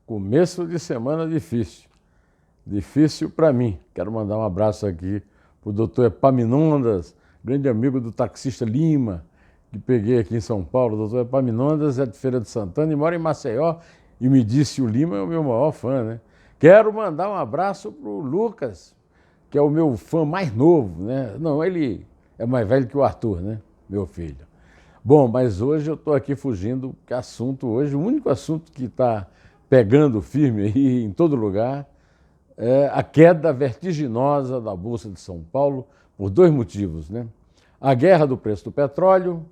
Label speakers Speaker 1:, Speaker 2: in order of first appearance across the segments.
Speaker 1: Começo de semana difícil. Difícil para mim. Quero mandar um abraço aqui para o doutor Epaminondas, grande amigo do taxista Lima, que peguei aqui em São Paulo. O doutor Epaminondas é de Feira de Santana e mora em Maceió. E me disse o Lima é o meu maior fã, né? Quero mandar um abraço para o Lucas, que é o meu fã mais novo, né? Não, ele é mais velho que o Arthur, né? Meu filho. Bom, mas hoje eu estou aqui fugindo, porque assunto hoje, o único assunto que está pegando firme aí em todo lugar, é a queda vertiginosa da Bolsa de São Paulo por dois motivos, né? A guerra do preço do petróleo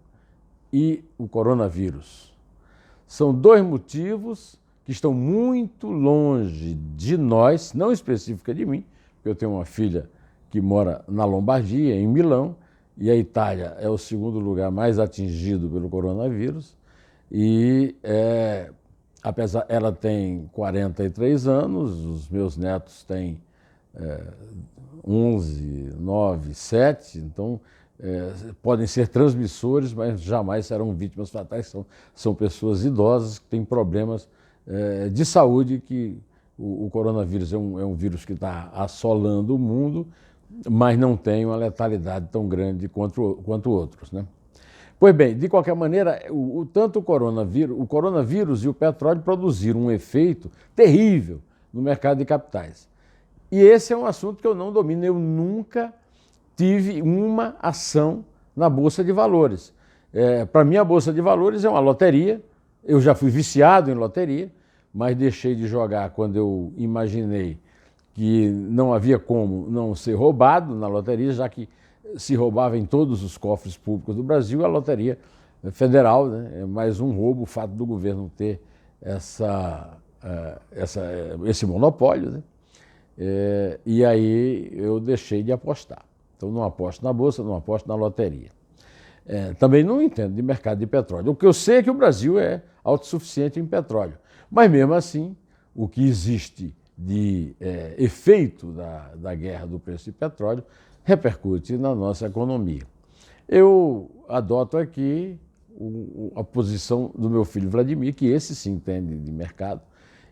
Speaker 1: e o coronavírus. São dois motivos que estão muito longe de nós, não específica de mim, porque eu tenho uma filha que mora na Lombardia, em Milão, e a Itália é o segundo lugar mais atingido pelo coronavírus, e apesar, ela tem 43 anos, os meus netos têm 11, 9, 7, então podem ser transmissores, mas jamais serão vítimas fatais. São pessoas idosas que têm problemas de saúde, que o coronavírus é um vírus que está assolando o mundo, mas não tem uma letalidade tão grande quanto outros, né? Pois bem, de qualquer maneira, tanto o coronavírus e o petróleo produziram um efeito terrível no mercado de capitais. E esse é um assunto que eu não domino. Eu nunca tive uma ação na Bolsa de Valores. Para mim, a Bolsa de Valores é uma loteria. Eu já fui viciado em loteria, mas deixei de jogar quando eu imaginei que não havia como não ser roubado na loteria, já que se roubava em todos os cofres públicos do Brasil. A loteria federal, né, é mais um roubo, o fato do governo ter esse monopólio, né? E aí eu deixei de apostar. Então não aposto na Bolsa, não aposto na loteria. Também não entendo de mercado de petróleo. O que eu sei é que o Brasil é autossuficiente em petróleo. Mas mesmo assim, o que existe de efeito da guerra do preço de petróleo repercute na nossa economia. Eu adoto aqui a posição do meu filho Vladimir, que esse se entende de mercado,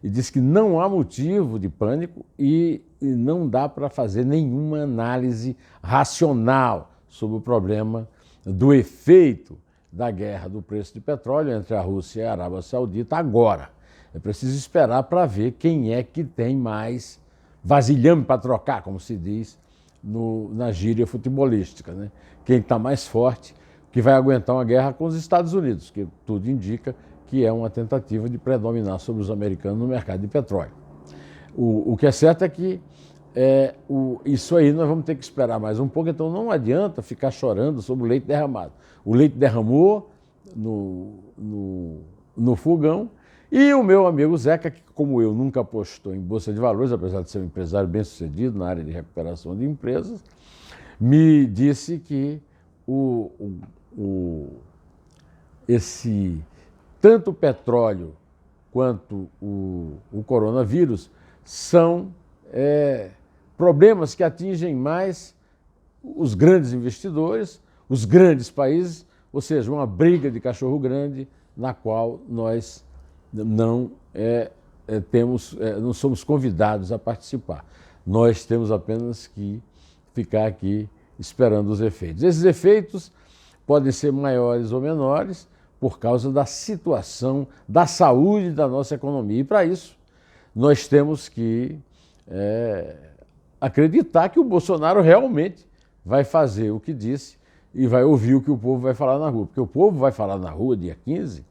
Speaker 1: e diz que não há motivo de pânico e não dá para fazer nenhuma análise racional sobre o problema do efeito da guerra do preço de petróleo entre a Rússia e a Arábia Saudita agora. É preciso esperar para ver quem é que tem mais vasilhame para trocar, como se diz na gíria futebolística, né? Quem está mais forte, que vai aguentar uma guerra com os Estados Unidos, que tudo indica que é uma tentativa de predominar sobre os americanos no mercado de petróleo. O que é certo é que isso aí nós vamos ter que esperar mais um pouco, então não adianta ficar chorando sobre o leite derramado. O leite derramou no fogão, e o meu amigo Zeca, que como eu nunca apostou em Bolsa de Valores, apesar de ser um empresário bem sucedido na área de recuperação de empresas, me disse que tanto o petróleo quanto o coronavírus são problemas que atingem mais os grandes investidores, os grandes países, ou seja, uma briga de cachorro grande na qual nós não somos convidados a participar. Nós temos apenas que ficar aqui esperando os efeitos. Esses efeitos podem ser maiores ou menores por causa da situação da saúde da nossa economia. E para isso, nós temos que acreditar que o Bolsonaro realmente vai fazer o que disse e vai ouvir o que o povo vai falar na rua. Porque o povo vai falar na rua, dia 15,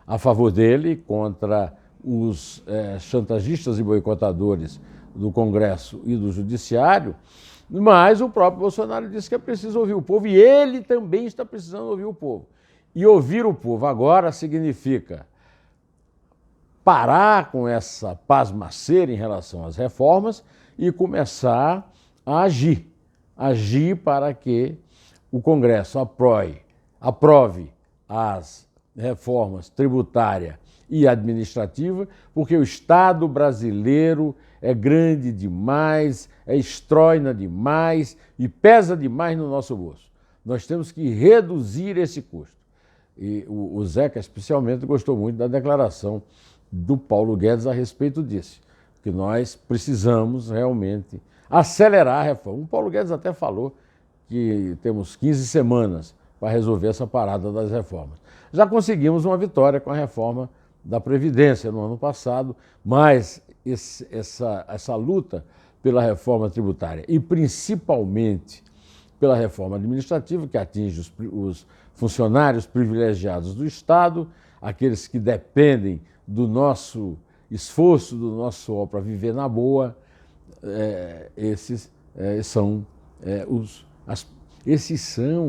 Speaker 1: a favor dele, contra os chantagistas e boicotadores do Congresso e do Judiciário, mas o próprio Bolsonaro disse que é preciso ouvir o povo, e ele também está precisando ouvir o povo. E ouvir o povo agora significa parar com essa pasmaceira em relação às reformas e começar a agir para que o Congresso aprove as reformas tributária e administrativa, porque o Estado brasileiro é grande demais, é estróina demais e pesa demais no nosso bolso. Nós temos que reduzir esse custo. E o Zeca, especialmente, gostou muito da declaração do Paulo Guedes a respeito disso, que nós precisamos realmente acelerar a reforma. O Paulo Guedes até falou que temos 15 semanas para resolver essa parada das reformas. Já conseguimos uma vitória com a reforma da Previdência no ano passado, mas essa luta pela reforma tributária e principalmente pela reforma administrativa, que atinge os funcionários privilegiados do Estado, aqueles que dependem do nosso esforço, do nosso suor para viver na boa, esses são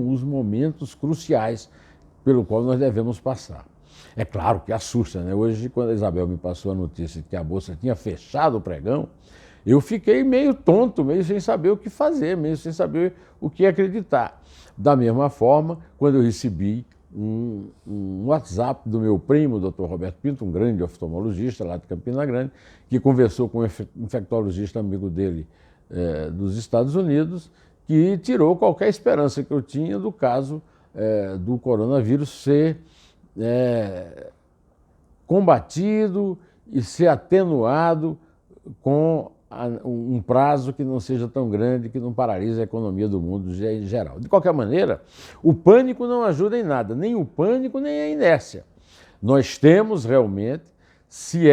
Speaker 1: os momentos cruciais pelo qual nós devemos passar. É claro que assusta, né? Hoje, quando a Isabel me passou a notícia de que a Bolsa tinha fechado o pregão, eu fiquei meio tonto, meio sem saber o que fazer, meio sem saber o que acreditar. Da mesma forma, quando eu recebi um WhatsApp do meu primo, o Dr. Roberto Pinto, um grande oftalmologista lá de Campina Grande, que conversou com um infectologista amigo dele dos Estados Unidos, que tirou qualquer esperança que eu tinha do caso do coronavírus ser combatido e ser atenuado com um prazo que não seja tão grande, que não paralise a economia do mundo em geral. De qualquer maneira, o pânico não ajuda em nada, nem o pânico, nem a inércia. Nós temos realmente, se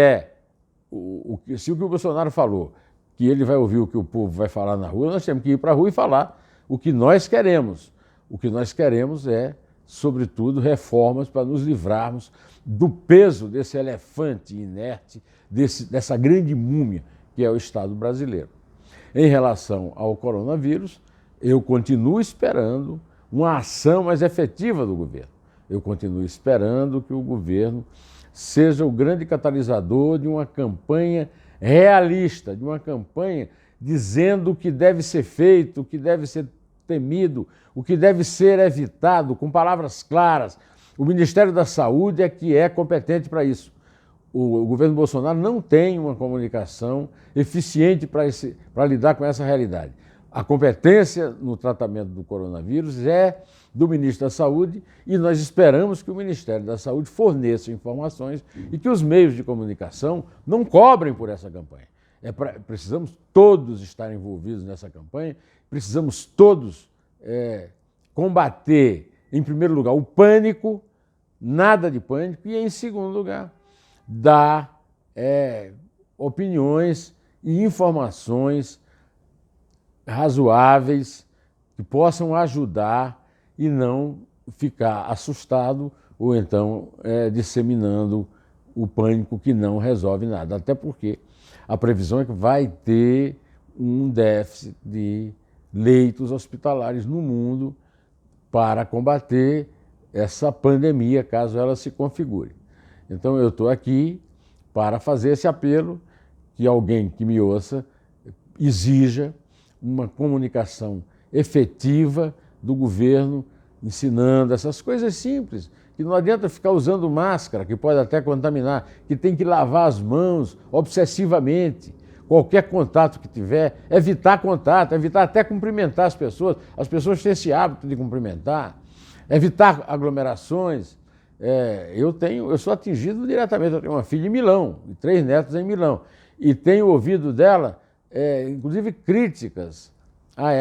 Speaker 1: o que o Bolsonaro falou, que ele vai ouvir o que o povo vai falar na rua, nós temos que ir para a rua e falar o que nós queremos. O que nós queremos é, sobretudo, reformas para nos livrarmos do peso desse elefante inerte, dessa grande múmia que é o Estado brasileiro. Em relação ao coronavírus, eu continuo esperando uma ação mais efetiva do governo. Eu continuo esperando que o governo seja o grande catalisador de uma campanha realista, de uma campanha dizendo o que deve ser feito, o que deve ser temido, o que deve ser evitado, com palavras claras. O Ministério da Saúde é que é competente para isso. O governo Bolsonaro não tem uma comunicação eficiente para lidar com essa realidade. A competência no tratamento do coronavírus é do ministro da Saúde e nós esperamos que o Ministério da Saúde forneça informações e que os meios de comunicação não cobrem por essa campanha. Precisamos todos estar envolvidos nessa campanha, precisamos todos combater, em primeiro lugar, o pânico, nada de pânico, e, em segundo lugar, dar opiniões e informações razoáveis que possam ajudar e não ficar assustado ou então disseminando o pânico que não resolve nada. Até porque a previsão é que vai ter um déficit de leitos hospitalares no mundo para combater essa pandemia, caso ela se configure. Então eu estou aqui para fazer esse apelo, que alguém que me ouça exija uma comunicação efetiva do governo, ensinando essas coisas simples, que não adianta ficar usando máscara, que pode até contaminar, que tem que lavar as mãos obsessivamente, qualquer contato que tiver, evitar contato, evitar até cumprimentar as pessoas têm esse hábito de cumprimentar, evitar aglomerações. Eu sou atingido diretamente, eu tenho uma filha em Milão, e 3 netos em Milão, e tenho ouvido dela, inclusive, críticas a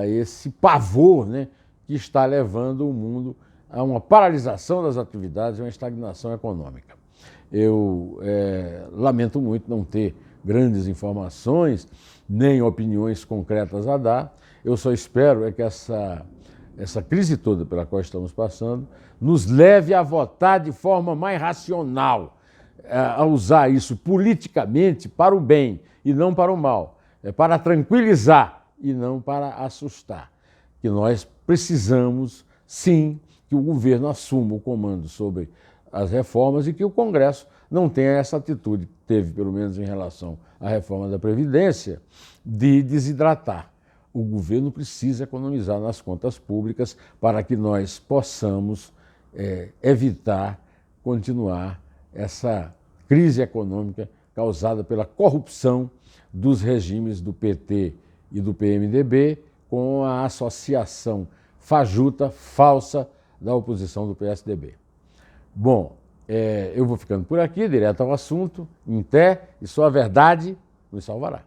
Speaker 1: esse pavor, né, que está levando o mundo a uma paralisação das atividades e uma estagnação econômica. Eu lamento muito não ter grandes informações, nem opiniões concretas a dar. Eu só espero que essa crise toda pela qual estamos passando nos leve a votar de forma mais racional, a usar isso politicamente para o bem e não para o mal, para tranquilizar e não para assustar. Que nós precisamos, sim, que o governo assuma o comando sobre as reformas e que o Congresso não tenha essa atitude que teve, pelo menos em relação à reforma da Previdência, de desidratar. O governo precisa economizar nas contas públicas para que nós possamos evitar continuar essa crise econômica causada pela corrupção dos regimes do PT e do PMDB com a associação fajuta, falsa, da oposição do PSDB. Bom, eu vou ficando por aqui, direto ao assunto, em pé, e só a verdade nos salvará.